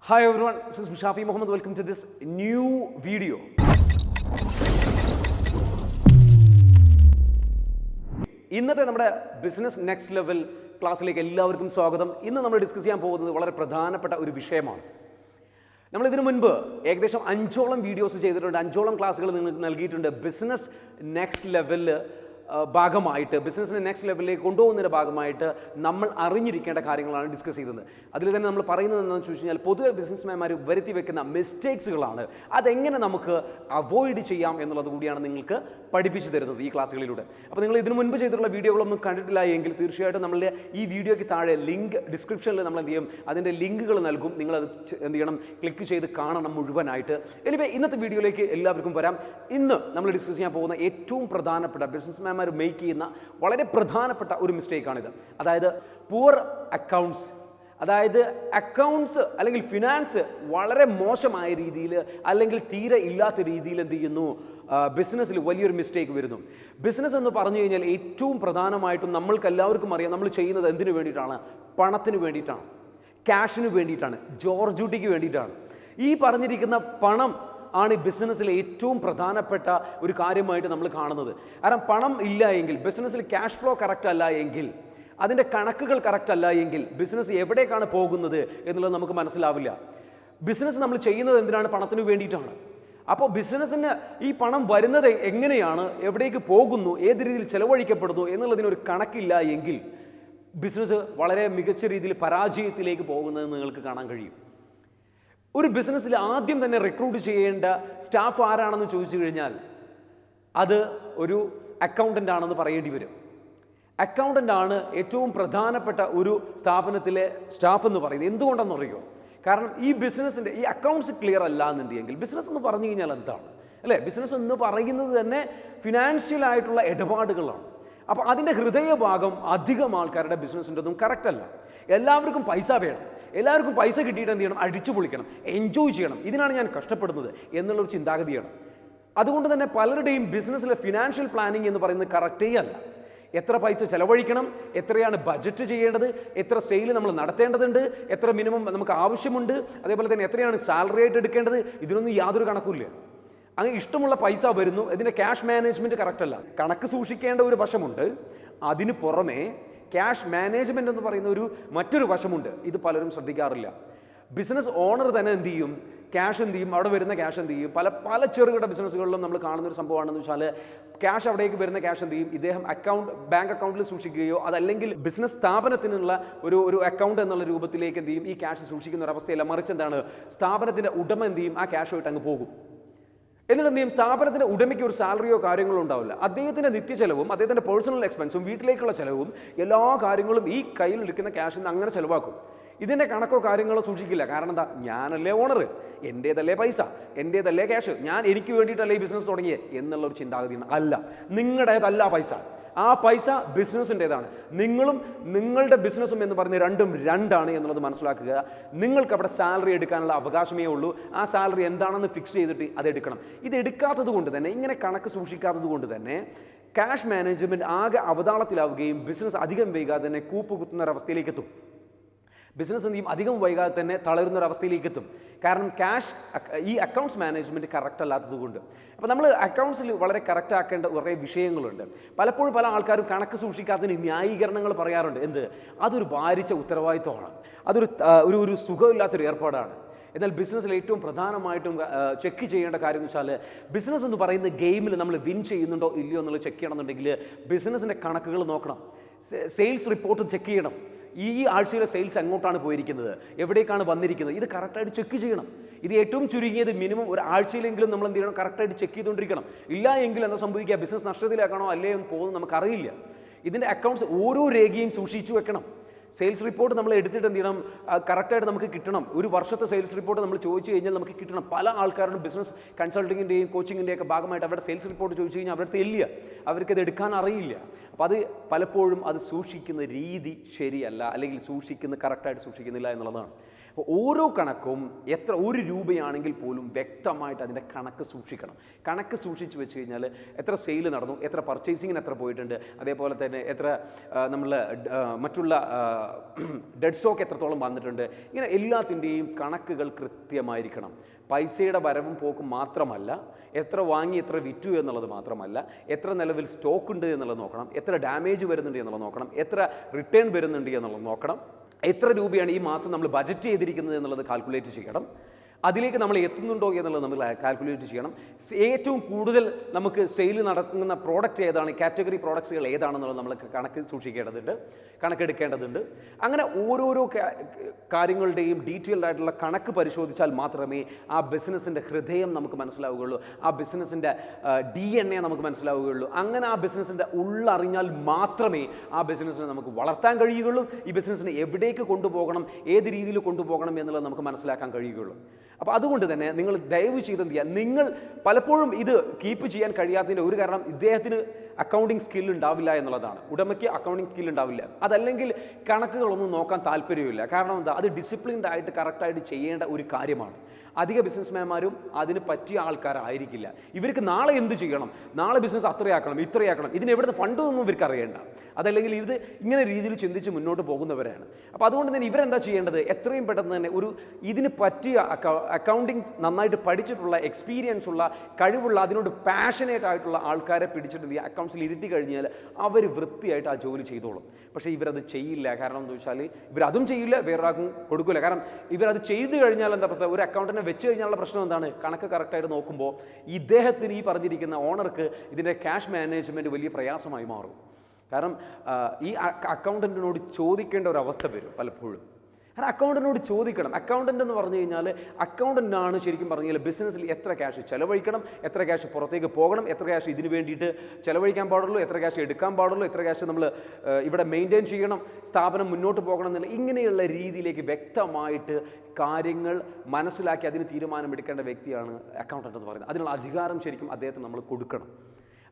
Hi everyone, this is Shafi Muhammed. Welcome to this new video. ഇന്നത്തെ നമ്മുടെ business next level ക്ലാസ്സിലേക്ക് എല്ലാവർക്കും സ്വാഗതം. ഇന്ന് നമ്മൾ ഡിസ്കസ് ചെയ്യാൻ പോകുന്നത് വളരെ പ്രധാനപ്പെട്ട ഒരു വിഷയമാണ്. നമ്മൾ ഇതിനു മുൻപ് ഏകദേശം 5ഓളം വീഡിയോസ് ചെയ്തിട്ടുണ്ട്, 5ഓളം ക്ലാസ്സുകൾ നിങ്ങൾക്ക് നൽകിയിട്ടുണ്ട്. ബിസിനസ് നെക്സ്റ്റ് ലെവലിൽ ഭാഗമായിട്ട്, ബിസിനസ്സിനെ നെക്സ്റ്റ് ലെവലിലേക്ക് കൊണ്ടുപോകുന്നതിൻ്റെ ഭാഗമായിട്ട് നമ്മൾ അറിഞ്ഞിരിക്കേണ്ട കാര്യങ്ങളാണ് ഡിസ്കസ് ചെയ്തത്. അതിൽ തന്നെ നമ്മൾ പറയുന്നത് എന്താണെന്ന് ചോദിച്ചു കഴിഞ്ഞാൽ, പൊതുവെ ബിസിനസ്മാൻമാർ വരുത്തി വെക്കുന്ന മിസ്റ്റേക്സുകളാണ്. അതെങ്ങനെ നമുക്ക് അവോയ്ഡ് ചെയ്യാം എന്നുള്ളത് കൂടിയാണ് നിങ്ങൾക്ക് പഠിപ്പിച്ചു തരുന്നത് ഈ ക്ലാസ്സുകളിലൂടെ. അപ്പോൾ നിങ്ങൾ ഇതിനു മുൻപ് ചെയ്തിട്ടുള്ള വീഡിയോകളൊന്നും കണ്ടിട്ടില്ല എങ്കിൽ തീർച്ചയായിട്ടും നമ്മളുടെ ഈ വീഡിയോയ്ക്ക് താഴെ ലിങ്ക് ഡിസ്ക്രിപ്ഷനിൽ നമ്മൾ എന്ത് ചെയ്യും, അതിൻ്റെ ലിങ്കുകൾ നൽകും. നിങ്ങളത് എന്ത് ചെയ്യണം, ക്ലിക്ക് ചെയ്ത് കാണണം മുഴുവനായിട്ട്. എനിവേ, ഇന്നത്തെ വീഡിയോയിലേക്ക് എല്ലാവർക്കും വരാം. ഇന്ന് നമ്മൾ ഡിസ്കസ് ചെയ്യാൻ പോകുന്ന ഏറ്റവും പ്രധാനപ്പെട്ട ബിസിനസ്മാൻമാർ മേക്ക് ചെയ്യുന്ന വളരെ പ്രധാനപ്പെട്ട ഒരു മിസ്റ്റേക്കാണിത്. അതായത് പുവർ അക്കൗണ്ട്സ്. അതായത് അക്കൗണ്ട്സ് അല്ലെങ്കിൽ ഫിനാൻസ് വളരെ മോശമായ രീതിയിൽ അല്ലെങ്കിൽ തീരെ ഇല്ലാത്ത രീതിയിൽ എന്ത് ചെയ്യുന്നു, ബിസിനസ്സിൽ വലിയൊരു മിസ്റ്റേക്ക് വരുന്നു. ബിസിനസ് എന്ന് പറഞ്ഞു കഴിഞ്ഞാൽ ഏറ്റവും പ്രധാനമായിട്ടും നമ്മൾക്ക് എല്ലാവർക്കും അറിയാം, നമ്മൾ ചെയ്യുന്നത് എന്തിനു വേണ്ടിയിട്ടാണ്? പണത്തിന് വേണ്ടിയിട്ടാണ്, ക്യാഷിന് വേണ്ടിയിട്ടാണ്, ജോർജ് ഡ്യൂട്ടിക്ക് വേണ്ടിയിട്ടാണ്. ഈ പറഞ്ഞിരിക്കുന്ന പണം ആണ് ബിസിനസ്സിലെ ഏറ്റവും പ്രധാനപ്പെട്ട ഒരു കാര്യമായിട്ട് നമ്മൾ കാണുന്നത്. കാരണം പണം ഇല്ല എങ്കിൽ, ബിസിനസ്സിൽ ക്യാഷ് ഫ്ലോ കറക്റ്റ് അല്ല എങ്കിൽ, അതിൻ്റെ കണക്കുകൾ കറക്റ്റ് അല്ല എങ്കിൽ ബിസിനസ് എവിടേക്കാണ് പോകുന്നത് എന്നുള്ളത് നമുക്ക് മനസ്സിലാവില്ല. ബിസിനസ് നമ്മൾ ചെയ്യുന്നത് എന്തിനാണ്? പണത്തിന് വേണ്ടിയിട്ടാണ്. അപ്പോൾ ബിസിനസ്സിന് ഈ പണം വരുന്നത് എങ്ങനെയാണ്, എവിടേക്ക് പോകുന്നു, ഏത് രീതിയിൽ ചെലവഴിക്കപ്പെടുന്നു എന്നുള്ളതിനൊരു കണക്കില്ല എങ്കിൽ ബിസിനസ് വളരെ മികച്ച രീതിയിൽ പരാജയത്തിലേക്ക് പോകുന്നത് നിങ്ങൾക്ക് കാണാൻ കഴിയും. ഒരു ബിസിനസ്സിൽ ആദ്യം തന്നെ റിക്രൂട്ട് ചെയ്യേണ്ട സ്റ്റാഫ് ആരാണെന്ന് ചോദിച്ചു കഴിഞ്ഞാൽ അത് ഒരു അക്കൗണ്ടൻ്റ് ആണെന്ന് പറയേണ്ടി വരും. അക്കൗണ്ടൻ്റ് ആണ് ഏറ്റവും പ്രധാനപ്പെട്ട ഒരു സ്ഥാപനത്തിലെ സ്റ്റാഫ് എന്ന് പറയുന്നത്. എന്തുകൊണ്ടെന്ന് പറയുമോ? കാരണം ഈ ബിസിനസ്സിൻ്റെ ഈ അക്കൗണ്ട്സ് ക്ലിയർ അല്ല എന്നുണ്ടെങ്കിൽ ബിസിനസ് എന്ന് പറഞ്ഞു കഴിഞ്ഞാൽ എന്താണ്, അല്ലേ? ബിസിനസ് എന്ന് പറയുന്നത് തന്നെ ഫിനാൻഷ്യൽ ആയിട്ടുള്ള ഇടപാടുകളാണ്. അപ്പോൾ അതിൻ്റെ ഹൃദയഭാഗം അധികം ആൾക്കാരുടെ ബിസിനസ്സിൻ്റെതും കറക്റ്റ് അല്ല. എല്ലാവർക്കും പൈസ വേണം, എല്ലാവർക്കും പൈസ കിട്ടിയിട്ട് എന്ത് ചെയ്യണം? അടിച്ചു പൊളിക്കണം, എൻജോയ് ചെയ്യണം, ഇതിനാണ് ഞാൻ കഷ്ടപ്പെടുന്നത് എന്നുള്ളൊരു ചിന്താഗതിയാണ്. അതുകൊണ്ട് തന്നെ പലരുടെയും ബിസിനസ്സിലെ ഫിനാൻഷ്യൽ പ്ലാനിങ് എന്ന് പറയുന്നത് കറക്റ്റേ അല്ല. എത്ര പൈസ ചെലവഴിക്കണം, എത്രയാണ് ബഡ്ജറ്റ് ചെയ്യേണ്ടത്, എത്ര സെയിൽ നമ്മൾ നടത്തേണ്ടതുണ്ട്, എത്ര മിനിമം നമുക്ക് ആവശ്യമുണ്ട്, അതേപോലെ തന്നെ എത്രയാണ് സാലറി ആയിട്ട് എടുക്കേണ്ടത്, ഇതിനൊന്നും യാതൊരു കണക്കുമില്ല. അങ്ങനെ ഇഷ്ടമുള്ള പൈസ വരുന്നു, ഇതിൻ്റെ ക്യാഷ് മാനേജ്മെൻറ്റ് കറക്റ്റ് അല്ല. കണക്ക് സൂക്ഷിക്കേണ്ട ഒരു വശമുണ്ട്, അതിന് പുറമെ ക്യാഷ് മാനേജ്മെൻ്റ് എന്ന് പറയുന്ന മറ്റൊരു വശമുണ്ട്. ഇത് പലരും ശ്രദ്ധിക്കാറില്ല. ബിസിനസ് ഓണർ തന്നെ എന്ത് ചെയ്യും, ക്യാഷ് എന്ത് ചെയ്യും, അവിടെ വരുന്ന ക്യാഷ് എന്ത് ചെയ്യും, പല ചെറുകിട ബിസിനസ്സുകളിലും നമ്മൾ കാണുന്ന ഒരു സംഭവമാണെന്ന് വെച്ചാൽ, ക്യാഷ് അവിടേക്ക് വരുന്ന ക്യാഷ് എന്ത് ചെയ്യും, ഇദ്ദേഹം ബാങ്ക് അക്കൗണ്ടിൽ സൂക്ഷിക്കുകയോ അതല്ലെങ്കിൽ ബിസിനസ് സ്ഥാപനത്തിനുള്ള ഒരു അക്കൗണ്ട് എന്നുള്ള രൂപത്തിലേക്ക് എന്ത് ചെയ്യും, ഈ ക്യാഷ് സൂക്ഷിക്കുന്ന ഒരു അവസ്ഥയല്ല. മറിച്ച് എന്താണ്, സ്ഥാപനത്തിൻ്റെ ഉടമ എന്ത് ചെയ്യും, ആ ക്യാഷുമായിട്ട് അങ്ങ് പോകും. എന്നിട്ട് എന്ത് ചെയ്യും, സ്ഥാപനത്തിൻ്റെ ഉടമയ്ക്ക് ഒരു സാലറിയോ കാര്യങ്ങളോ ഉണ്ടാവില്ല. അദ്ദേഹത്തിൻ്റെ നിത്യചെലവും അദ്ദേഹത്തിൻ്റെ പേഴ്സണൽ എക്സ്പെൻസും വീട്ടിലേക്കുള്ള ചെലവും എല്ലാ കാര്യങ്ങളും ഈ കയ്യിലിരിക്കുന്ന ക്യാഷിൽ നിന്ന് അങ്ങനെ ചിലവാക്കും. ഇതിൻ്റെ കണക്കോ കാര്യങ്ങളോ സൂക്ഷിക്കില്ല. കാരണം എന്താ, ഞാനല്ലേ ഓണർ, എൻ്റേതല്ലേ പൈസ, എൻ്റേതല്ലേ ക്യാഷ്, എനിക്ക് വേണ്ടിയിട്ടല്ലേ ഈ ബിസിനസ് തുടങ്ങിയത് എന്നുള്ളൊരു ചിന്താഗതിയാണ്. അല്ല, നിങ്ങളുടേതല്ല പൈസ, ആ പൈസ ബിസിനസ്സിൻ്റേതാണ്. നിങ്ങളും നിങ്ങളുടെ ബിസിനസ്സും എന്ന് പറഞ്ഞ് രണ്ടും രണ്ടാണ് എന്നുള്ളത് മനസ്സിലാക്കുക. നിങ്ങൾക്ക് അവിടെ സാലറി എടുക്കാനുള്ള അവകാശമേ ഉള്ളൂ. ആ സാലറി എന്താണെന്ന് ഫിക്സ് ചെയ്തിട്ട് അത് എടുക്കണം. ഇത് എടുക്കാത്തത് കൊണ്ട് തന്നെ, ഇങ്ങനെ കണക്ക് സൂക്ഷിക്കാത്തത് കൊണ്ട് തന്നെ ക്യാഷ് മാനേജ്മെൻറ്റ് ആകെ അവതാളത്തിലാവുകയും ബിസിനസ് അധികം വൈകാതെ തന്നെ കൂപ്പ് കുത്തുന്നൊരവസ്ഥയിലേക്ക് എത്തും. ബിസിനസ് എന്ത് ചെയ്യും, അധികം വൈകാതെ തന്നെ തളരുന്നൊരവസ്ഥയിലേക്ക് എത്തും. കാരണം ഈ അക്കൗണ്ട്സ് മാനേജ്മെൻറ്റ് കറക്റ്റ് അല്ലാത്തത് കൊണ്ട്. അപ്പോൾ നമ്മൾ അക്കൗണ്ട്സിൽ വളരെ കറക്റ്റ് ആക്കേണ്ട കുറേ വിഷയങ്ങളുണ്ട്. പലപ്പോഴും പല ആൾക്കാരും കണക്ക് സൂക്ഷിക്കാത്തതിന് ന്യായീകരണങ്ങൾ പറയാറുണ്ട്. അതൊരു ഭാരിച്ച ഉത്തരവാദിത്വമാണ്, അതൊരു സുഖമില്ലാത്തൊരു ഏർപ്പാടാണ്. എന്നാൽ ബിസിനസ്സിൽ ഏറ്റവും പ്രധാനമായിട്ടും ചെക്ക് ചെയ്യേണ്ട കാര്യം എന്ന് വെച്ചാൽ, ബിസിനസ് എന്ന് പറയുന്ന ഗെയിമിൽ നമ്മൾ വിൻ ചെയ്യുന്നുണ്ടോ ഇല്ലയോ എന്നുള്ളത് ചെക്ക് ചെയ്യണമെന്നുണ്ടെങ്കിൽ ബിസിനസ്സിൻ്റെ കണക്കുകൾ നോക്കണം, സെയിൽസ് റിപ്പോർട്ട് ചെക്ക് ചെയ്യണം. ഈ ആഴ്ചയിലെ സെയിൽസ് എങ്ങോട്ടാണ് പോയിരിക്കുന്നത്, എവിടേക്കാണ് വന്നിരിക്കുന്നത്, ഇത് കറക്റ്റായിട്ട് ചെക്ക് ചെയ്യണം. ഇത് ഏറ്റവും ചുരുങ്ങിയത് മിനിമം ഒരു ആഴ്ചയിലെങ്കിലും നമ്മൾ എന്ത് ചെയ്യണം, കറക്റ്റായിട്ട് ചെക്ക് ചെയ്തുകൊണ്ടിരിക്കണം. ഇല്ല എങ്കിൽ എന്താ സംഭവിക്കുക, ബിസിനസ് നഷ്ടത്തിലാക്കണോ അല്ലേ എന്ന് പോകുന്നത് നമുക്കറിയില്ല. ഇതിൻ്റെ അക്കൗണ്ട്സ് ഓരോ രേഖയും സൂക്ഷിച്ചു വെക്കണം. സെയിൽസ് റിപ്പോർട്ട് നമ്മൾ എടുത്തിട്ട് എന്ത് ചെയ്യണം, കറക്റ്റായിട്ട് നമുക്ക് കിട്ടണം. ഒരു വർഷത്തെ സെയിൽസ് റിപ്പോർട്ട് നമ്മൾ ചോദിച്ചു കഴിഞ്ഞാൽ നമുക്ക് കിട്ടണം. പല ആൾക്കാരും ബിസിനസ് കൺസൾട്ടിങ്ങിൻ്റെയും കോച്ചിങ്ങിൻ്റെയും ഒക്കെ ഭാഗമായിട്ട് അവരുടെ സെയിൽസ് റിപ്പോർട്ട് ചോദിച്ചു കഴിഞ്ഞാൽ അവരുടെ ഇല്ല, അവർക്കത് എടുക്കാൻ അറിയില്ല. അപ്പോൾ അത് പലപ്പോഴും അത് സൂക്ഷിക്കുന്ന രീതി ശരിയല്ല, അല്ലെങ്കിൽ കറക്റ്റായിട്ട് സൂക്ഷിക്കുന്നില്ല എന്നുള്ളതാണ്. അപ്പോൾ ഓരോ കണക്കും എത്ര 1 രൂപയാണെങ്കിൽ പോലും വ്യക്തമായിട്ട് അതിൻ്റെ കണക്ക് സൂക്ഷിക്കണം. കണക്ക് സൂക്ഷിച്ച് വെച്ച് കഴിഞ്ഞാൽ എത്ര സെയിൽ നടന്നു, എത്ര പർച്ചേസിങ്ങിന് എത്ര പോയിട്ടുണ്ട്, അതേപോലെ തന്നെ എത്ര നമ്മൾ മറ്റുള്ള ഡെഡ് സ്റ്റോക്ക് എത്രത്തോളം വന്നിട്ടുണ്ട്, ഇങ്ങനെ എല്ലാത്തിൻ്റെയും കണക്കുകൾ കൃത്യമായിരിക്കണം. പൈസയുടെ വരവും പോക്കും മാത്രമല്ല, എത്ര വാങ്ങി എത്ര വിറ്റു എന്നുള്ളത് മാത്രമല്ല, എത്ര നിലവിൽ സ്റ്റോക്ക് ഉണ്ട് എന്നുള്ളത് നോക്കണം, എത്ര ഡാമേജ് വരുന്നുണ്ട് എന്നുള്ളത് നോക്കണം, എത്ര റിട്ടേൺ വരുന്നുണ്ട് എന്നുള്ളത് നോക്കണം, എത്ര രൂപയാണ് ഈ മാസം നമ്മൾ ബജറ്റ് ചെയ്തിരിക്കുന്നത് എന്നുള്ളത് കാൽക്കുലേറ്റ് ചെയ്യണം, അതിലേക്ക് നമ്മൾ എത്തുന്നുണ്ടോ എന്നുള്ളത് നമ്മൾ കാൽക്കുലേറ്റ് ചെയ്യണം. ഏറ്റവും കൂടുതൽ നമുക്ക് സെയിൽ നടത്തുന്ന പ്രോഡക്റ്റ് ഏതാണ്, കാറ്റഗറി പ്രോഡക്ട്സുകൾ ഏതാണെന്നുള്ളത് നമ്മൾ കണക്ക് സൂക്ഷിക്കേണ്ടതുണ്ട്, കണക്കെടുക്കേണ്ടതുണ്ട്. അങ്ങനെ ഓരോരോ കാര്യങ്ങളുടെയും ഡീറ്റെയിൽഡ് ആയിട്ടുള്ള കണക്ക് പരിശോധിച്ചാൽ മാത്രമേ ആ ബിസിനസ്സിൻ്റെ ഹൃദയം നമുക്ക് മനസ്സിലാവുകയുള്ളൂ, ആ ബിസിനസ്സിൻ്റെ DNA നമുക്ക് മനസ്സിലാവുകയുള്ളൂ. അങ്ങനെ ആ ബിസിനസ്സിൻ്റെ ഉള്ളറിഞ്ഞാൽ മാത്രമേ ആ ബിസിനസ്സിനെ നമുക്ക് വളർത്താൻ കഴിയുകയുള്ളൂ, ഈ ബിസിനസ്സിനെ എവിടേക്ക് കൊണ്ടുപോകണം, ഏത് രീതിയിൽ കൊണ്ടുപോകണം എന്നുള്ളത് നമുക്ക് മനസ്സിലാക്കാൻ കഴിയുകയുള്ളൂ. അപ്പോൾ അതുകൊണ്ട് തന്നെ നിങ്ങൾ ദയവ് ചെയ്ത് എന്ത് ചെയ്യുക, നിങ്ങൾ പലപ്പോഴും ഇത് കീപ്പ് ചെയ്യാൻ കഴിയാത്തതിൻ്റെ ഒരു കാരണം ഇദ്ദേഹത്തിന് അക്കൗണ്ടിങ് സ്കിൽ ഉണ്ടാവില്ല എന്നുള്ളതാണ്. ഉടമയ്ക്ക് അക്കൗണ്ടിങ് സ്കിൽ ഉണ്ടാവില്ല, അതല്ലെങ്കിൽ കണക്കുകളൊന്നും നോക്കാൻ താല്പര്യമില്ല. കാരണം എന്താ, അത് ഡിസിപ്ലിൻഡ് ആയിട്ട് കറക്റ്റായിട്ട് ചെയ്യേണ്ട ഒരു കാര്യമാണ്. അധിക ബിസിനസ്മാന്മാരും അതിന് പറ്റിയ ആൾക്കാരായിരിക്കില്ല. ഇവർക്ക് നാളെ എന്ത് ചെയ്യണം, നാളെ ബിസിനസ് അത്രയാക്കണം ഇത്രയാക്കണം, ഇതിന് എവിടുന്ന് ഫണ്ടൊന്നും ഇവർക്ക് അറിയേണ്ട, അതല്ലെങ്കിൽ ഇത് ഇങ്ങനെ രീതിയിൽ ചിന്തിച്ച് മുന്നോട്ട് പോകുന്നവരാണ്. അപ്പോൾ അതുകൊണ്ട് തന്നെ ഇവരെന്താ ചെയ്യേണ്ടത്, എത്രയും പെട്ടെന്ന് തന്നെ ഒരു ഇതിന് പറ്റിയ അക്കൗണ്ടിങ് നന്നായിട്ട് പഠിച്ചിട്ടുള്ള എക്സ്പീരിയൻസ് ഉള്ള കഴിവുള്ള അതിനോട് പാഷനേറ്റ് ആയിട്ടുള്ള ആൾക്കാരെ പിടിച്ചിട്ട് ഈ അക്കൗണ്ട്സിൽ ഇരുത്തി കഴിഞ്ഞാൽ അവർ വൃത്തിയായിട്ട് ആ ജോലി ചെയ്തോളും. പക്ഷേ ഇവരത് ചെയ്യില്ല. കാരണം എന്താ വെച്ചാൽ ഇവരതും ചെയ്യില്ല, വേറൊരാൾക്കും കൊടുക്കില്ല. കാരണം ഇവരത് ചെയ്തു കഴിഞ്ഞാൽ എന്താ പറയുക, ഒരു അക്കൗണ്ടിനെ വെച്ച് കഴിഞ്ഞാലുള്ള പ്രശ്നം എന്താണ്, കണക്ക് കറക്റ്റായിട്ട് നോക്കുമ്പോൾ ഇദ്ദേഹത്തിന് ഈ പറഞ്ഞിരിക്കുന്ന ഓണർക്ക് ഇതിൻ്റെ ക്യാഷ് മാനേജ്മെൻറ്റ് വലിയ പ്രയാസമായി മാറും. കാരണം ഈ അക്കൗണ്ടൻറ്റിനോട് ചോദിക്കേണ്ട ഒരു അവസ്ഥ വരും പലപ്പോഴും. കാരണം അക്കൗണ്ടൻറ്റിനോട് ചോദിക്കണം. അക്കൗണ്ടൻ്റ് എന്ന് പറഞ്ഞു കഴിഞ്ഞാൽ അക്കൗണ്ടൻ്റാണ് ശരിക്കും പറഞ്ഞാൽ ബിസിനസ്സിൽ എത്ര ക്യാഷ് ചിലവഴിക്കണം, എത്ര ക്യാഷ് പുറത്തേക്ക് പോകണം, എത്ര ക്യാഷ് ഇതിന് വേണ്ടിയിട്ട് ചിലവഴിക്കാൻ പാടുള്ളൂ, എത്ര ക്യാഷ് എടുക്കാൻ പാടുള്ളൂ, എത്ര ക്യാഷ് നമ്മൾ ഇവിടെ മെയിൻറ്റെയിൻ ചെയ്യണം, സ്ഥാപനം മുന്നോട്ട് പോകണം എന്നുള്ള ഇങ്ങനെയുള്ള രീതിയിലേക്ക് വ്യക്തമായിട്ട് കാര്യങ്ങൾ മനസ്സിലാക്കി അതിന് തീരുമാനമെടുക്കേണ്ട വ്യക്തിയാണ് അക്കൗണ്ടൻ്റ് എന്ന് പറയുന്നത്. അതിനുള്ള അധികാരം ശരിക്കും അദ്ദേഹത്തിന് നമ്മൾ കൊടുക്കണം.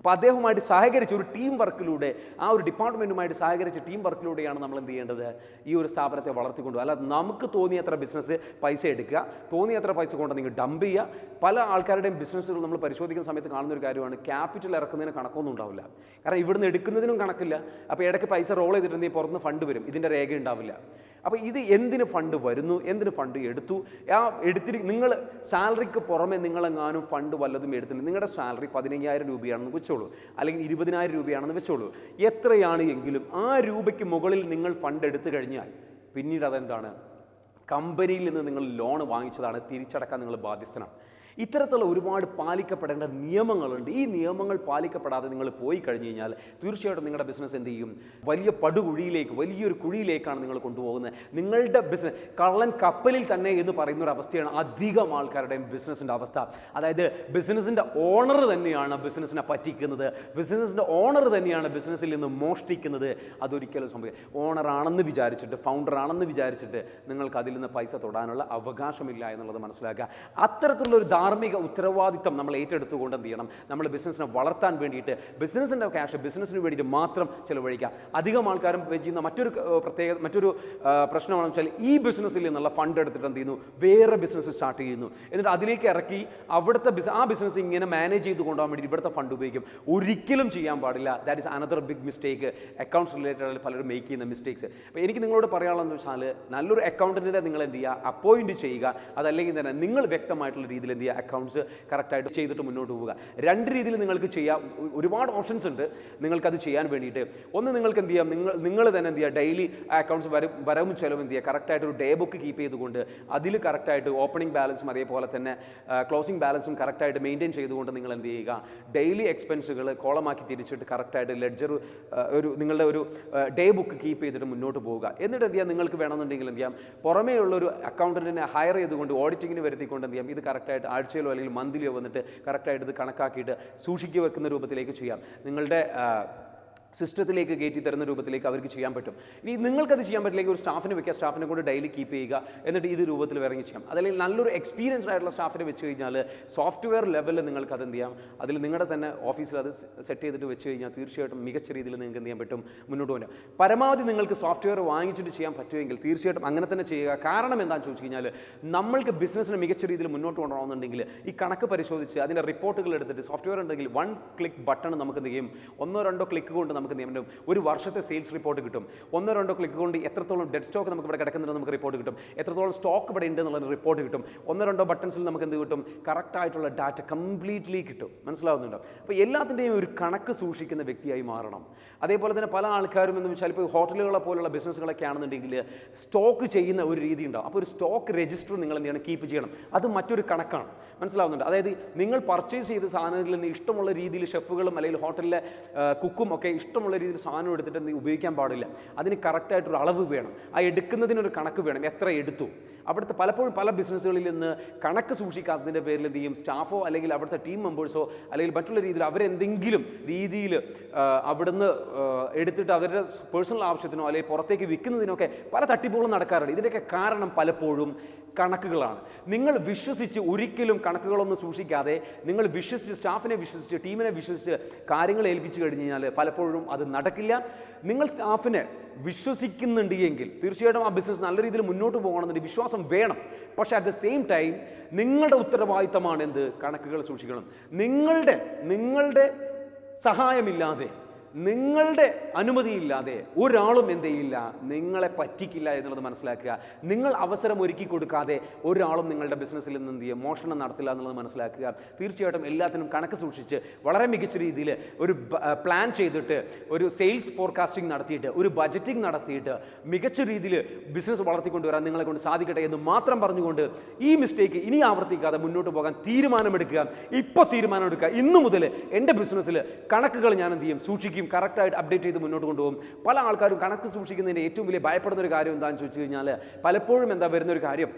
അപ്പോൾ അദ്ദേഹവുമായിട്ട് സഹകരിച്ച് ഒരു ടീം വർക്കിലൂടെ, ആ ഒരു ഡിപ്പാർട്ട്മെൻറ്റുമായിട്ട് സഹകരിച്ച് ടീം വർക്കിലൂടെയാണ് നമ്മൾ എന്ത് ചെയ്യേണ്ടത്, ഈ ഒരു സ്ഥാപനത്തെ വളർത്തിക്കൊണ്ടു. അല്ലാതെ നമുക്ക് തോന്നിയത്ര ബിസിനസ് പൈസ എടുക്കുക, തോന്നിയത്ര പൈസ കൊണ്ട് നിങ്ങൾ ഡംപ് ചെയ്യുക. പല ആൾക്കാരുടെയും ബിസിനസ്സുകൾ നമ്മൾ പരിശോധിക്കുന്ന സമയത്ത് കാണുന്ന ഒരു കാര്യമാണ്, ക്യാപിറ്റൽ ഇറക്കുന്നതിന് കണക്കൊന്നും ഉണ്ടാവില്ല. കാരണം ഇവിടുന്ന് എടുക്കുന്നതിനും കണക്കില്ല. അപ്പോൾ ഇടയ്ക്ക് പൈസ റോൾ ചെയ്തിട്ടുണ്ടെങ്കിൽ പുറത്തുനിന്ന് ഫണ്ട് വരും, ഇതിൻ്റെ രേഖ ഉണ്ടാവില്ല. അപ്പോൾ ഇത് എന്തിന് ഫണ്ട് വരുന്നു, എന്തിന് ഫണ്ട് എടുത്തു, നിങ്ങൾ സാലറിക്ക് പുറമെ നിങ്ങളെങ്ങാനും ഫണ്ട് വല്ലതും എടുത്തില്ല, നിങ്ങളുടെ സാലറി 15,000 രൂപയാണെന്ന് വെച്ചോളൂ, അല്ലെങ്കിൽ 20,000 രൂപയാണെന്ന് വെച്ചോളൂ, എത്രയാണ് എങ്കിലും ആ രൂപയ്ക്ക് മുകളിൽ നിങ്ങൾ ഫണ്ട് എടുത്തു കഴിഞ്ഞാൽ പിന്നീട് അതെന്താണ്, കമ്പനിയിൽ നിന്ന് നിങ്ങൾ ലോൺ വാങ്ങിച്ചതാണ്, തിരിച്ചടക്കാൻ നിങ്ങൾ ബാധ്യസ്ഥനാണ്. ഇത്തരത്തിലുള്ള ഒരുപാട് പാലിക്കപ്പെടേണ്ട നിയമങ്ങളുണ്ട്. ഈ നിയമങ്ങൾ പാലിക്കപ്പെടാതെ നിങ്ങൾ പോയി കഴിഞ്ഞ് കഴിഞ്ഞാൽ തീർച്ചയായിട്ടും നിങ്ങളുടെ ബിസിനസ് എന്ത് ചെയ്യും, വലിയ പടുകുഴിയിലേക്ക്, വലിയൊരു കുഴിയിലേക്കാണ് നിങ്ങൾ കൊണ്ടുപോകുന്നത്. നിങ്ങളുടെ ബിസിനസ് കള്ളൻ കപ്പലിൽ തന്നെ എന്ന് പറയുന്ന ഒരു അവസ്ഥയാണ് അധികം ആൾക്കാരുടെയും ബിസിനസ്സിൻ്റെ അവസ്ഥ. അതായത് ബിസിനസ്സിൻ്റെ ഓണർ തന്നെയാണ് ബിസിനസ്സിനെ പറ്റിക്കുന്നത്, ബിസിനസ്സിൻ്റെ ഓണർ തന്നെയാണ് ബിസിനസ്സിൽ നിന്ന് മോഷ്ടിക്കുന്നത്. അതൊരിക്കലും സംഭവിക്കും. ഓണറാണെന്ന് വിചാരിച്ചിട്ട്, ഫൗണ്ടറാണെന്ന് വിചാരിച്ചിട്ട് നിങ്ങൾക്ക് അതിൽ നിന്ന് പൈസ തൊടാനുള്ള അവകാശമില്ല എന്നുള്ളത് മനസ്സിലാക്കുക. അത്തരത്തിലുള്ളൊരു ധാർമ്മിക ഉത്തരവാദിത്തം നമ്മൾ ഏറ്റെടുത്തുകൊണ്ട് എന്ത് ചെയ്യണം, നമ്മൾ ബിസിനസ്സിനെ വളർത്താൻ വേണ്ടിയിട്ട് ബിസിനസ്സിൻ്റെ ക്യാഷ് ബിസിനസ്സിന് വേണ്ടിയിട്ട് മാത്രം ചിലവഴിക്കുക. അധികം ആൾക്കാരും ചെയ്യുന്ന മറ്റൊരു പ്രശ്നമാണെന്ന് വെച്ചാൽ ഈ ബിസിനസ്സിൽ നിന്നുള്ള ഫണ്ട് എടുത്തിട്ട് എന്ത് ചെയ്യുന്നു, വേറെ ബിസിനസ് സ്റ്റാർട്ട് ചെയ്യുന്നു, എന്നിട്ട് അതിലേക്ക് ഇറക്കി അവിടുത്തെ ആ ബിസിനസ് ഇങ്ങനെ മാനേജ് ചെയ്ത് കൊണ്ടുപോകാൻ വേണ്ടി ഇവിടുത്തെ ഫണ്ട് ഉപയോഗിക്കും. ഒരിക്കലും ചെയ്യാൻ പാടില്ല. That is another big mistake. Accounts related പലരും മേക്ക് ചെയ്യുന്ന മിസ്റ്റേക്സ്. അപ്പോൾ എനിക്ക് നിങ്ങളോട് പറയാനുള്ളതെന്ന് വെച്ചാൽ നല്ലൊരു അക്കൗണ്ടൻറ്റിനെ നിങ്ങൾ എന്ത് ചെയ്യുക, അപ്പോയിൻറ്റ് ചെയ്യുക. അതല്ലെങ്കിൽ തന്നെ നിങ്ങൾ വ്യക്തമായിട്ടുള്ള രീതിയിൽ എന്ത് ചെയ്യുക, അക്കൗണ്ട്സ് കറക്റ്റായിട്ട് ചെയ്തിട്ട് മുന്നോട്ട് പോവുക. 2 രീതിയിൽ നിങ്ങൾക്ക് ചെയ്യാം. ഒരുപാട് ഓപ്ഷൻസ് ഉണ്ട് നിങ്ങൾക്കത് ചെയ്യാൻ വേണ്ടിയിട്ട്. ഒന്ന്, നിങ്ങൾക്ക് എന്ത് ചെയ്യാം, നിങ്ങൾ തന്നെ എന്ത് ചെയ്യുക, ഡെയിലി അക്കൗണ്ട്സ് വരവും ചെലവും എന്ത് ചെയ്യുക, കറക്റ്റായിട്ട് ഒരു ഡേ ബുക്ക് കീപ്പ് ചെയ്തുകൊണ്ട് അതിൽ കറക്റ്റായിട്ട് ഓപ്പണിംഗ് ബാലൻസും അതേപോലെ തന്നെ ക്ലോസിംഗ് ബാലൻസും കറക്റ്റായിട്ട് മെയിൻറ്റെയിൻ ചെയ്തുകൊണ്ട് നിങ്ങൾ എന്ത് ചെയ്യുക, ഡെയിലി എക്സ്പെൻസുകൾ കോളമാക്കി തിരിച്ചിട്ട് കറക്റ്റായിട്ട് ലെഡ്ജർ നിങ്ങളുടെ ഒരു ഡേ ബുക്ക് കീപ്പ് ചെയ്തിട്ട് മുന്നോട്ട് പോവുക. എന്നിട്ട് എന്ത് ചെയ്യാം, നിങ്ങൾക്ക് വേണമെന്നുണ്ടെങ്കിൽ എന്ത് ചെയ്യാം, പുറമേ ഉള്ളൊരു അക്കൗണ്ടൻറ്റിനെ ഹയർ ചെയ്തുകൊണ്ട് ഓഡിറ്റിങ്ങിന് വരുത്തിക്കൊണ്ട് എന്ത് ചെയ്യാം, ഇത് കറക്റ്റായിട്ട് ആഴ്ചയിലോ അല്ലെങ്കിൽ മന്ത്ലിയോ വന്നിട്ട് കറക്റ്റായിട്ട് ഇത് കണക്കാക്കിയിട്ട് സൂക്ഷിക്കി വെക്കുന്ന രൂപത്തിലേക്ക് ചെയ്യാം. നിങ്ങളുടെ സിസ്റ്റത്തിലേക്ക് കയറ്റി തരുന്ന രൂപത്തിലേക്ക് അവർക്ക് ചെയ്യാൻ പറ്റും. ഇനി നിങ്ങൾക്കത് ചെയ്യാൻ പറ്റില്ലെങ്കിൽ ഒരു സ്റ്റാഫിനെ വെക്കുക, സ്റ്റാഫിനെ കൊണ്ട് ഡെയിലി കീപ്പ് ചെയ്യുക, എന്നിട്ട് ഇത് രൂപത്തിൽ ഇറങ്ങി ചെയ്യാം. അതല്ലെങ്കിൽ നല്ലൊരു എക്സ്പീരിയൻസ്ഡ് ആയിട്ടുള്ള സ്റ്റാഫിനെ വെച്ച് കഴിഞ്ഞാൽ സോഫ്റ്റ്വെയർ ലെവലിൽ നിങ്ങൾക്ക് അത് എന്ത് ചെയ്യാം, അതിൽ നിങ്ങളുടെ തന്നെ ഓഫീസിൽ അത് സെറ്റ് ചെയ്തിട്ട് വെച്ച് കഴിഞ്ഞാൽ തീർച്ചയായിട്ടും മികച്ച രീതിയിൽ നിങ്ങൾക്ക് എന്ത് ചെയ്യാൻ പറ്റും, മുന്നോട്ട് പോകാൻ. പരമാവധി നിങ്ങൾക്ക് സോഫ്റ്റ്വെയർ വാങ്ങിച്ചിട്ട് ചെയ്യാൻ പറ്റുമെങ്കിൽ തീർച്ചയായിട്ടും അങ്ങനെ തന്നെ ചെയ്യുക. കാരണം എന്താണെന്ന് ചോദിച്ചു കഴിഞ്ഞാൽ നമ്മൾക്ക് ബിസിനസ്സിന് മികച്ച രീതിയിൽ മുന്നോട്ട് കൊണ്ടുപോകണമെന്നുണ്ടെങ്കിൽ ഈ കണക്ക് പരിശോധിച്ച് അതിൻ്റെ റിപ്പോർട്ടുകൾ എടുത്തിട്ട് സോഫ്റ്റ്വെയർ ഉണ്ടെങ്കിൽ 1 ക്ലിക്ക് ബട്ടൺ നമുക്ക് എന്ത് ചെയ്യും, 1-2 ക്ലിക്ക് കൊണ്ട് നമുക്ക് എന്ത് ചെയ്യാൻ പറ്റും, ഒരു വർഷത്തെ സെയിൽസ് റിപ്പോർട്ട് കിട്ടും. 1-2 ക്ലിക്ക് കൊണ്ട് എത്രത്തോളം ഡെഡ് സ്റ്റോക്ക് നമുക്ക് ഇവിടെ കിടക്കുന്നുണ്ട് നമുക്ക് റിപ്പോർട്ട് കിട്ടും, എത്രത്തോളം സ്റ്റോക്ക് ഇവിടെ ഉണ്ട് എന്നുള്ള റിപ്പോർട്ട് കിട്ടും. 1-2 ബട്ടൺസിൽ നമുക്ക് എന്ത് കിട്ടും, കറക്റ്റായിട്ടുള്ള ഡാറ്റ കംപ്ലീറ്റ്ലി കിട്ടും. മനസ്സിലാവുന്നുണ്ടോ? അപ്പോൾ എല്ലാത്തിൻ്റെയും ഒരു കണക്ക് സൂക്ഷിക്കുന്ന വ്യക്തിയായി മാറണം. അതേപോലെ തന്നെ പല ആൾക്കാരും എന്ന് വെച്ചാൽ ഇപ്പോൾ ഹോട്ടലുകളെ പോലുള്ള ബിസിനസ്സുകളൊക്കെ ആണെന്നുണ്ടെങ്കിൽ സ്റ്റോക്ക് ചെയ്യുന്ന ഒരു രീതി ഉണ്ടാവും. അപ്പോൾ ഒരു സ്റ്റോക്ക് രജിസ്റ്റർ നിങ്ങൾ എന്ത് ചെയ്യണം, കീപ്പ് ചെയ്യണം. അത് മറ്റൊരു കണക്കാണ്. മനസ്സിലാവുന്നുണ്ട്? അതായത് നിങ്ങൾ പർച്ചേസ് ചെയ്ത സാധനങ്ങളിൽ നിന്ന് ഇഷ്ടമുള്ള രീതിയിൽ ഷെഫുകളും അല്ലെങ്കിൽ ഹോട്ടലിലെ കുക്കും ഒക്കെ ഇഷ്ടമുള്ള രീതിയിൽ സാധനം എടുത്തിട്ട് ഉപയോഗിക്കാൻ പാടില്ല. അതിന് കറക്റ്റായിട്ടൊരു അളവ് വേണം, ആ എടുക്കുന്നതിനൊരു കണക്ക് വേണം, എത്ര എടുത്തു. അവിടുത്തെ പലപ്പോഴും പല ബിസിനസ്സുകളിൽ നിന്ന് കണക്ക് സൂക്ഷിക്കാത്തതിൻ്റെ പേരിൽ എന്ത് ചെയ്യും, സ്റ്റാഫോ അല്ലെങ്കിൽ അവിടുത്തെ ടീം മെമ്പേഴ്സോ അല്ലെങ്കിൽ മറ്റുള്ള രീതിയിൽ അവരെന്തെങ്കിലും രീതിയിൽ അവിടുന്ന് എടുത്തിട്ട് അവരുടെ പേഴ്സണൽ ആവശ്യത്തിനോ അല്ലെങ്കിൽ പുറത്തേക്ക് വിൽക്കുന്നതിനൊക്കെ പല തട്ടിപ്പുകളും നടക്കാറുണ്ട്. ഇതിൻ്റെയൊക്കെ കാരണം പലപ്പോഴും കണക്കുകളാണ്. നിങ്ങൾ വിശ്വസിച്ച് ഒരിക്കലും കണക്കുകളൊന്നും സൂക്ഷിക്കാതെ നിങ്ങൾ വിശ്വസിച്ച് സ്റ്റാഫിനെ വിശ്വസിച്ച് ടീമിനെ വിശ്വസിച്ച് കാര്യങ്ങൾ ഏൽപ്പിച്ചു കഴിഞ്ഞ് കഴിഞ്ഞാൽ പലപ്പോഴും അത് നടക്കില്ല. നിങ്ങൾ സ്റ്റാഫിനെ വിശ്വസിക്കുന്നുണ്ട് എങ്കിൽ തീർച്ചയായിട്ടും ആ ബിസിനസ് നല്ല രീതിയിൽ മുന്നോട്ട് പോകണമെന്നുണ്ടെങ്കിൽ വിശ്വാസം വേണം. പക്ഷേ അറ്റ് ദ സെയിം ടൈം നിങ്ങളുടെ ഉത്തരവാദിത്തമാണ് എന്ത്, കണക്കുകൾ സൂക്ഷിക്കണം. നിങ്ങളുടെ സഹായമില്ലാതെ നിങ്ങളുടെ അനുമതിയില്ലാതെ ഒരാളും എന്ത് ചെയ്യില്ല, നിങ്ങളെ പറ്റിക്കില്ല എന്നുള്ളത് മനസ്സിലാക്കുക. നിങ്ങൾ അവസരം ഒരുക്കി കൊടുക്കാതെ ഒരാളും നിങ്ങളുടെ ബിസിനസ്സിൽ നിന്ന് എന്ത് ചെയ്യുക, മോഷണം നടത്തില്ല എന്നുള്ളത് മനസ്സിലാക്കുക. തീർച്ചയായിട്ടും എല്ലാത്തിനും കണക്ക് സൂക്ഷിച്ച് വളരെ മികച്ച രീതിയിൽ ഒരു പ്ലാൻ ചെയ്തിട്ട് ഒരു സെയിൽസ് ഫോർകാസ്റ്റിംഗ് നടത്തിയിട്ട് ഒരു ബജറ്റിംഗ് നടത്തിയിട്ട് മികച്ച രീതിയിൽ ബിസിനസ് വളർത്തിക്കൊണ്ടുവരാൻ നിങ്ങളെ കൊണ്ട് സാധിക്കട്ടെ എന്ന് മാത്രം പറഞ്ഞുകൊണ്ട് ഈ മിസ്റ്റേക്ക് ഇനി ആവർത്തിക്കാതെ മുന്നോട്ട് പോകാൻ തീരുമാനമെടുക്കുക. ഇപ്പോൾ തീരുമാനമെടുക്കുക, ഇന്നു മുതൽ എൻ്റെ ബിസിനസ്സിൽ കണക്കുകൾ ഞാൻ എന്ത് ചെയ്യും, സൂക്ഷിക്കും, കറക്റ്റായിട്ട് അപ്ഡേറ്റ് ചെയ്ത് മുന്നോട്ട് കൊണ്ടുപോകും. പല ആൾക്കാരും കണക്ക് സൂക്ഷിക്കുന്നതിൻ്റെ ഏറ്റവും വലിയ ഭയപ്പെടുന്ന ഒരു കാര്യം എന്താണെന്ന് ചോദിച്ചു കഴിഞ്ഞാൽ പലപ്പോഴും എന്താ വരുന്നൊരു കാര്യം,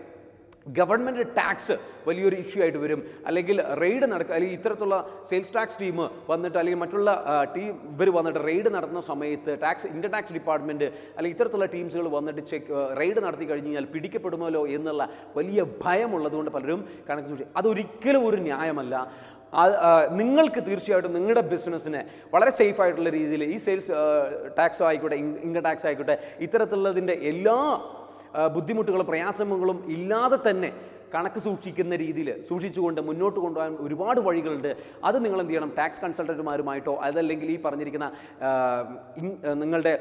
ഗവൺമെൻറ് ടാക്സ് വലിയൊരു ഇഷ്യൂ ആയിട്ട് വരും. അല്ലെങ്കിൽ റെയ്ഡ് നടക്കുക, അല്ലെങ്കിൽ ഇത്തരത്തിലുള്ള സെയിൽസ് ടാക്സ് ടീം വന്നിട്ട് അല്ലെങ്കിൽ മറ്റുള്ള ടീം ഇവർ വന്നിട്ട് റെയ്ഡ് നടത്തുന്ന സമയത്ത് ഇൻകം ടാക്സ് ഡിപ്പാർട്ട്മെൻറ്റ് അല്ലെങ്കിൽ ഇത്തരത്തിലുള്ള ടീംസുകൾ വന്നിട്ട് റെയ്ഡ് നടത്തി കഴിഞ്ഞ് കഴിഞ്ഞാൽ പിടിക്കപ്പെടുമല്ലോ എന്നുള്ള വലിയ ഭയമുള്ളതുകൊണ്ട് പലരും കണക്ക് സൂക്ഷിക്കും. അതൊരിക്കലും ഒരു ന്യായമല്ല. നിങ്ങൾക്ക് തീർച്ചയായിട്ടും നിങ്ങളുടെ ബിസിനസ്സിനെ വളരെ സേഫ് ആയിട്ടുള്ള രീതിയിൽ ഈ സെയിൽസ് ടാക്സോ ആയിക്കോട്ടെ, ഇൻകം ടാക്സ് ആയിക്കോട്ടെ, ഇത്തരത്തിലുള്ളതിൻ്റെ എല്ലാ ബുദ്ധിമുട്ടുകളും പ്രയാസങ്ങളും ഇല്ലാതെ തന്നെ കണക്ക് സൂക്ഷിക്കുന്ന രീതിയിൽ സൂക്ഷിച്ചുകൊണ്ട് മുന്നോട്ട് കൊണ്ടുപോകാൻ ഒരുപാട് വഴികളുണ്ട്. അത് നിങ്ങൾ എന്ത് ചെയ്യണം, ടാക്സ് കൺസൾട്ടന്റുമാരുമായിട്ടോ അതല്ലെങ്കിൽ ഈ പറഞ്ഞിരിക്കുന്ന നിങ്ങളുടെ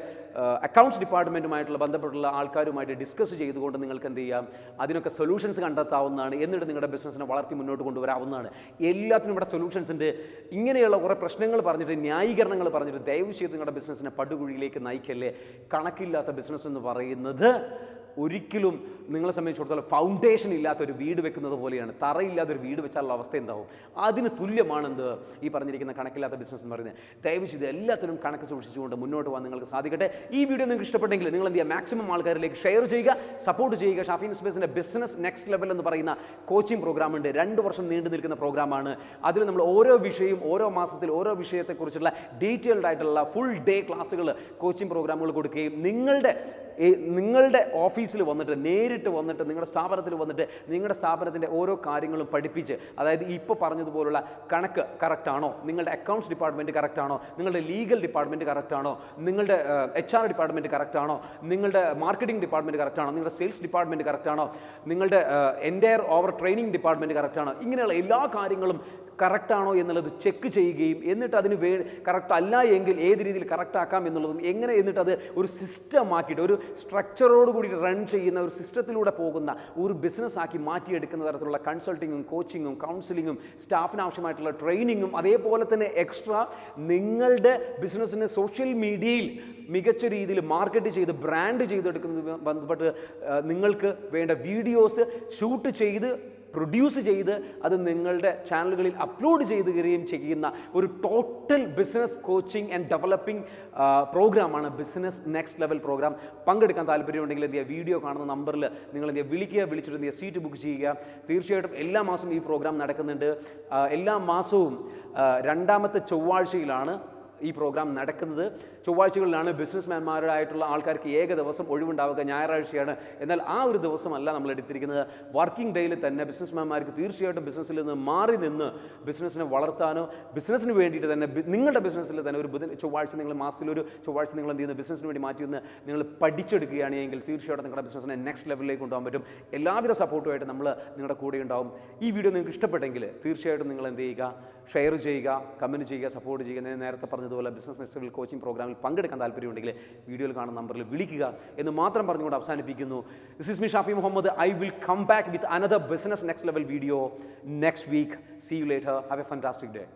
അക്കൗണ്ട്സ് ഡിപ്പാർട്ട്മെൻറ്റുമായിട്ടുള്ള ബന്ധപ്പെട്ടുള്ള ആൾക്കാരുമായിട്ട് ഡിസ്കസ് ചെയ്തുകൊണ്ട് നിങ്ങൾക്ക് എന്ത് ചെയ്യാം, അതിനൊക്കെ സൊല്യൂഷൻസ് കണ്ടെത്താവുന്നതാണ്. എന്നിട്ട് നിങ്ങളുടെ ബിസിനസ്സിനെ വളർത്തി മുന്നോട്ട് കൊണ്ടുവരാവുന്നതാണ്. എല്ലാത്തിനും ഇവിടെ സൊല്യൂഷൻസ് ഉണ്ട്. ഇങ്ങനെയുള്ള കുറേ പ്രശ്നങ്ങൾ പറഞ്ഞിട്ട് ന്യായീകരണങ്ങൾ പറഞ്ഞിട്ട് ദയവ് ചെയ്ത് നിങ്ങളുടെ ബിസിനസ്സിനെ പടുകുഴിയിലേക്ക് നയിക്കല്ലേ. കണക്കില്ലാത്ത ബിസിനസ് എന്ന് പറയുന്നത് ഒരിക്കലും നിങ്ങളെ സംബന്ധിച്ചിടത്തോളം ഫൗണ്ടേഷൻ ഇല്ലാത്തൊരു വീട് വെക്കുന്നത് പോലെയാണ്. തറയില്ലാത്തൊരു വീട് വെച്ചാലുള്ള അവസ്ഥ എന്താവും, അതിന് തുല്യമാണെന്ത് ഈ പറഞ്ഞിരിക്കുന്ന കണക്കില്ലാത്ത ബിസിനസ് എന്ന് പറയുന്നത്. ദയവ് ചെയ്ത് എല്ലാത്തിനും കണക്ക് സൂക്ഷിച്ചുകൊണ്ട് മുന്നോട്ട് പോകാൻ നിങ്ങൾക്ക് സാധിക്കട്ടെ. ഈ വീഡിയോ നിങ്ങൾക്ക് ഇഷ്ടപ്പെട്ടെങ്കിൽ നിങ്ങൾ എന്ത് ചെയ്യുക, മാക്സിമം ആൾക്കാരിലേക്ക് ഷെയർ ചെയ്യുക, സപ്പോർട്ട് ചെയ്യുക. ഷാഫി ഇൻസ്പേസിൻ്റെ ബിസിനസ് നെക്സ്റ്റ് ലെവൽ എന്ന് പറയുന്ന കോച്ചിങ് പ്രോഗ്രാം ഉണ്ട്. 2 വർഷം നീണ്ടു നിൽക്കുന്ന പ്രോഗ്രാമാണ്. അതിൽ നമ്മൾ ഓരോ വിഷയവും ഓരോ മാസത്തിൽ ഓരോ വിഷയത്തെക്കുറിച്ചുള്ള ഡീറ്റെയിൽഡ് ആയിട്ടുള്ള ഫുൾ ഡേ ക്ലാസ്സുകൾ കോച്ചിങ് പ്രോഗ്രാമുകൾ കൊടുക്കുകയും നിങ്ങളുടെ ഓഫീസിൽ വന്നിട്ട് നേരിട്ട് വന്നിട്ട് നിങ്ങളുടെ സ്ഥാപനത്തിൽ വന്നിട്ട് നിങ്ങളുടെ സ്ഥാപനത്തിൻ്റെ ഓരോ കാര്യങ്ങളും പഠിപ്പിച്ച്, അതായത് ഇപ്പോൾ പറഞ്ഞതുപോലുള്ള കണക്ക് കറക്റ്റാണോ, നിങ്ങളുടെ അക്കൗണ്ട്സ് ഡിപ്പാർട്ട്മെൻറ്റ് കറക്റ്റാണോ, നിങ്ങളുടെ ലീഗൽ ഡിപ്പാർട്ട്മെൻറ്റ് കറക്റ്റാണോ, നിങ്ങളുടെ HR ഡിപ്പാർട്ട്മെൻറ്റ് കറക്റ്റാണോ, നിങ്ങളുടെ മാർക്കറ്റിംഗ് ഡിപ്പാർട്ട്മെൻറ്റ് കറക്റ്റാണോ, നിങ്ങളുടെ സെയിൽസ് ഡിപ്പാർട്ട്മെൻറ്റ് കറക്റ്റാണോ, നിങ്ങളുടെ എൻ്റയർ ഓവർ ട്രെയിനിങ് ഡിപ്പാർട്ട്മെൻറ്റ് കറക്റ്റാണോ, ഇങ്ങനെയുള്ള എല്ലാ കാര്യങ്ങളും കറക്റ്റാണോ എന്നുള്ളത് ചെക്ക് ചെയ്യുകയും എന്നിട്ട് അതിന് കറക്റ്റ് അല്ല എങ്കിൽ ഏത് രീതിയിൽ കറക്റ്റാക്കാം എന്നുള്ളതും എങ്ങനെ എന്നിട്ട് അത് ഒരു സിസ്റ്റമാക്കിയിട്ട് ഒരു സ്ട്രക്ചറോട് കൂടി റൺ ചെയ്യുന്ന ഒരു സിസ്റ്റത്തിലൂടെ പോകുന്ന ഒരു ബിസിനസ്സാക്കി മാറ്റിയെടുക്കുന്ന തരത്തിലുള്ള കൺസൾട്ടിങ്ങും കോച്ചിങ്ങും കൗൺസിലിങ്ങും സ്റ്റാഫിന് ആവശ്യമായിട്ടുള്ള ട്രെയിനിങ്ങും അതേപോലെ തന്നെ എക്സ്ട്രാ നിങ്ങളുടെ ബിസിനസ്സിനെ സോഷ്യൽ മീഡിയയിൽ മികച്ച രീതിയിൽ മാർക്കറ്റ് ചെയ്ത് ബ്രാൻഡ് ചെയ്തെടുക്കുന്നതുമായി ബന്ധപ്പെട്ട് നിങ്ങൾക്ക് വേണ്ട വീഡിയോസ് ഷൂട്ട് ചെയ്ത് പ്രൊഡ്യൂസ് ചെയ്ത് അത് നിങ്ങളുടെ ചാനലുകളിൽ അപ്ലോഡ് ചെയ്യുകയും ചെയ്യുന്ന ഒരു total business coaching and developing പ്രോഗ്രാമാണ് ബിസിനസ് നെക്സ്റ്റ് ലെവൽ പ്രോഗ്രാം. പങ്കെടുക്കാൻ താല്പര്യമുണ്ടെങ്കിൽ എന്ത് ചെയ്യുക, വീഡിയോ കാണുന്ന നമ്പറിൽ നിങ്ങൾ എന്ത് ചെയ്യുക, വിളിച്ചിട്ട് എന്ത് ചെയ്യുക, സീറ്റ് ബുക്ക് ചെയ്യുക. തീർച്ചയായിട്ടും എല്ലാ മാസവും ഈ പ്രോഗ്രാം നടക്കുന്നുണ്ട്. എല്ലാ മാസവും 2ാമത്തെ ചൊവ്വാഴ്ചയിലാണ് ഈ പ്രോഗ്രാം നടക്കുന്നത്. ചൊവ്വാഴ്ചകളിലാണ് ബിസിനസ്മാൻമാരായിട്ടുള്ള ആൾക്കാർക്ക് ഏക ദിവസം ഒഴിവുണ്ടാവുക ഞായറാഴ്ചയാണ്. എന്നാൽ ആ ഒരു ദിവസമല്ല നമ്മൾ എടുത്തിരിക്കുന്നത്. വർക്കിംഗ് ഡേയിൽ തന്നെ ബിസിനസ്മാൻമാർക്ക് തീർച്ചയായിട്ടും ബിസിനസ്സിൽ നിന്ന് മാറി നിന്ന് ബിസിനസ്സിനെ വളർത്താനോ ബിസിനസ്സിന് വേണ്ടിയിട്ട് തന്നെ നിങ്ങളുടെ ബിസിനസ്സിൽ തന്നെ ഒരു ചൊവ്വാഴ്ച നിങ്ങൾ മാസത്തിലൊരു ചൊവ്വാഴ്ച നിങ്ങൾ എന്ത് ചെയ്യുന്നു ബിസിനസ്സിന് വേണ്ടി മാറ്റി ഒന്ന് നിങ്ങൾ പഠിച്ചെടുക്കുകയാണെങ്കിൽ തീർച്ചയായിട്ടും നിങ്ങളുടെ ബിസിനസ്സിനെ നെക്സ്റ്റ് ലെവലിലേക്ക് കൊണ്ടുപോകാൻ പറ്റും. എല്ലാവിധ സപ്പോർട്ടുമായിട്ട് നമ്മൾ നിങ്ങളുടെ കൂടെ ഉണ്ടാവും. ഈ വീഡിയോ നിങ്ങൾക്ക് ഇഷ്ടപ്പെട്ടെങ്കിൽ തീർച്ചയായിട്ടും നിങ്ങൾ എന്ത് ചെയ്യുക, ഷെയർ ചെയ്യുക, കമൻറ്റ് ചെയ്യുക, സപ്പോർട്ട് ചെയ്യുക. ഞാൻ നേരത്തെ പറഞ്ഞതുപോലെ ബിസിനസ് നെക്സ്റ്റ് ലെവൽ കോച്ചിങ് പ്രോഗ്രാമിൽ പങ്കെടുക്കാൻ താല്പര്യമുണ്ടെങ്കിൽ വീഡിയോയിൽ കാണുന്ന നമ്പറിൽ വിളിക്കുക എന്ന് മാത്രം പറഞ്ഞുകൊണ്ട് അവസാനിപ്പിക്കുന്നു. This is me Shafi Muhammad. I will come back with another business next level video next week. See you later. Have a fantastic day.